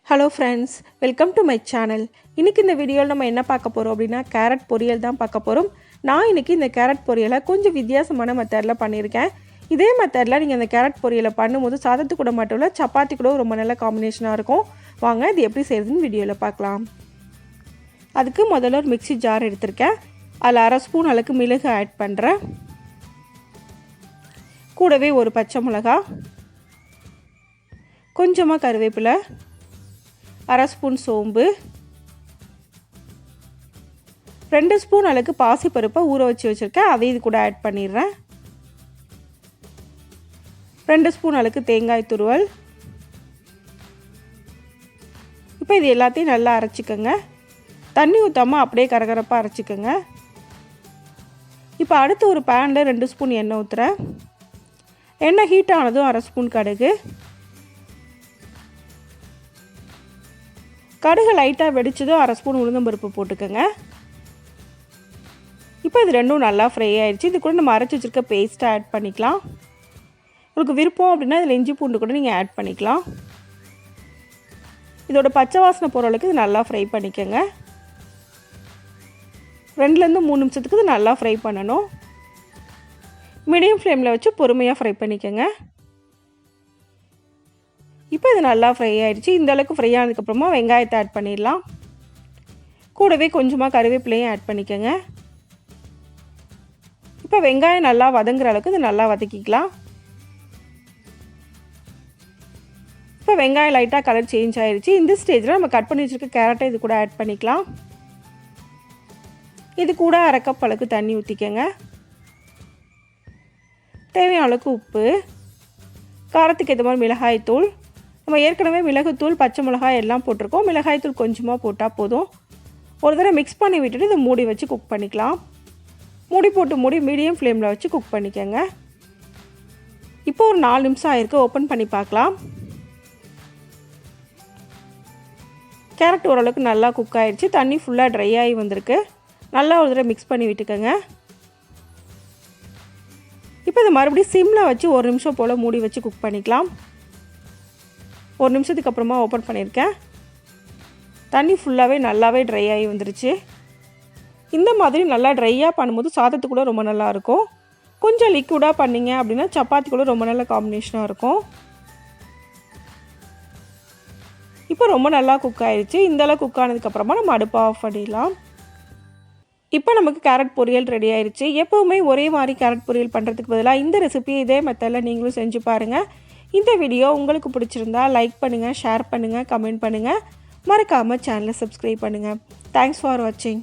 Hello friends, welcome to my channel. இன்னைக்கு இந்த வீடியோல நம்ம என்ன பார்க்க போறோம் அப்படினா கேரட் பொரியல் தான் பார்க்க போறோம். நான் இன்னைக்கு இந்த கேரட் பொரியலை கொஞ்சம் வித்தியாசமான மெத்தட்ல பண்ணியிருக்கேன். இதே மெத்தட்ல நீங்க இந்த கேரட் பொரியலை பண்ணும்போது சாதத்து கூட மட்டும் இல்ல சப்பாத்தி கூட ரொம்ப நல்ல காம்பினேஷனா இருக்கும். வாங்க இது எப்படி செய்யறதுன்னு வீடியோல பார்க்கலாம். அதுக்கு முதல்ல ஒரு மிக்ஸி ஜார் எடுத்துர்க்கேன். அதுல 1/2 ஸ்பூன் அளவுக்கு மிளகு ஆட் பண்றேன். கூடவே ஒரு பச்சை மிளகாய், கொஞ்சமா கறிவேப்பிலை, 1/2 ஸ்பூன் சோம்பு, 2 ஸ்பூன் அளவுக்கு பாசிப்பருப்பை ஊற வச்சிருக்கேன். அதை இது கூட ஆட் பண்ணிடுறேன். 2 ஸ்பூன் அளவுக்கு தேங்காய் துருவல். இப்போ இது எல்லாத்தையும் நல்லா அரைச்சிக்கோங்க. தண்ணி ஊற்றாமல் அப்படியே கரகரப்பாக அரைச்சிக்கோங்க. இப்போ அடுத்து ஒரு பேனில் 2 ஸ்பூன் எண்ணெய் ஊற்றுறேன். எண்ணெய் ஹீட் ஆனதும் 1/2 ஸ்பூன் கடுகு. கடுகு லைட்டாக வெடிச்சதும் 1/2 ஸ்பூன் உளுந்தம்பருப்பு போட்டுக்கோங்க. இப்போ இது ரெண்டும் நல்லா ஃப்ரை ஆயிடுச்சு. இது கூட நம்ம அரைச்சி வச்சுருக்க பேஸ்ட்டை ஆட் பண்ணிக்கலாம். உங்களுக்கு விருப்பம் அப்படின்னா இதில் இஞ்சி பூண்டு கூட நீங்கள் ஆட் பண்ணிக்கலாம். இதோட பச்சை வாசனை போகிற அளவுக்கு இது நல்லா ஃப்ரை பண்ணிக்கோங்க. 2லேருந்து 3 நிமிஷத்துக்கு இது நல்லா ஃப்ரை பண்ணணும். மீடியம் ஃப்ளேமில் வச்சு பொறுமையாக ஃப்ரை பண்ணிக்கோங்க. இப்போ இது நல்லா ஃப்ரை ஆகிடுச்சு. இந்த அளவுக்கு ஃப்ரை ஆனதுக்கப்புறமா வெங்காயத்தை ஆட் பண்ணிடலாம். கூடவே கொஞ்சமாக கறிவேப்பிலையும் ஆட் பண்ணிக்கோங்க. இப்போ வெங்காயம் நல்லா வதங்குற அளவுக்கு இது நல்லா வதக்கிக்கலாம். இப்போ வெங்காயம் லைட்டாக கலர் சேஞ்ச் ஆகிடுச்சு. இந்த ஸ்டேஜில் நம்ம கட் பண்ணி வச்சுருக்க கேரட்டை இது கூட ஆட் பண்ணிக்கலாம். இது கூட 1/2 கப் அளவுக்கு தண்ணி ஊற்றிக்கோங்க. தேவையான அளவுக்கு உப்பு, காரத்துக்கு ஏற்ற மாதிரி மிளகாய்த்தூள். நம்ம ஏற்கனவே மிளகுத்தூள், பச்சை மிளகாய் எல்லாம் போட்டிருக்கோம். மிளகாய்த்தூள் கொஞ்சமாக போட்டால் போதும். ஒரு தடவை மிக்ஸ் பண்ணி விட்டுட்டு இதை மூடி வச்சு குக் பண்ணிக்கலாம். மூடி மீடியம் ஃப்ளேமில் வச்சு குக் பண்ணிக்கோங்க. இப்போ ஒரு 4 நிமிஷம் ஆயிருக்கு. ஓப்பன் பண்ணி பார்க்கலாம். கேரட் ஓரளவுக்கு நல்லா குக் ஆகிடுச்சு. தண்ணி ஃபுல்லாக ட்ரை ஆகி வந்திருக்கு. நல்லா ஒரு தடவை மிக்ஸ் பண்ணி விட்டுக்கோங்க. இப்போ இதை மறுபடியும் சிம்மில் வச்சு 1 நிமிஷம் போல் மூடி வச்சு குக் பண்ணிக்கலாம். 1 நிமிஷத்துக்கு அப்புறமா ஓப்பன் பண்ணியிருக்கேன். தண்ணி ஃபுல்லாகவே நல்லாவே ட்ரை ஆகி வந்துருச்சு. இந்த மாதிரி நல்லா ட்ரையாக பண்ணும்போது சாதத்து கூட ரொம்ப நல்லாயிருக்கும். கொஞ்சம் லிக்விடாக பண்ணிங்க அப்படின்னா சப்பாத்தி கூட ரொம்ப நல்ல காம்பினேஷனாக இருக்கும். இப்போ ரொம்ப நல்லா குக் ஆகிடுச்சு. இந்தளவு குக் ஆனதுக்கப்புறமா நம்ம அடுப்பை ஆஃப் பண்ணிடலாம். இப்போ நமக்கு கேரட் பொரியல் ரெடி ஆயிடுச்சு. எப்போவுமே ஒரே மாதிரி கேரட் பொரியல் பண்ணுறதுக்கு பதிலாக இந்த ரெசிபியை இதே மெத்தடில் நீங்களும் செஞ்சு பாருங்கள். இந்த வீடியோ உங்களுக்கு பிடிச்சிருந்தா லைக் பண்ணுங்கள், ஷேர் பண்ணுங்கள், கமெண்ட் பண்ணுங்கள். மறக்காமல் சேனலை சப்ஸ்கிரைப் பண்ணுங்கள். தேங்க்ஸ் ஃபார் வாட்சிங்.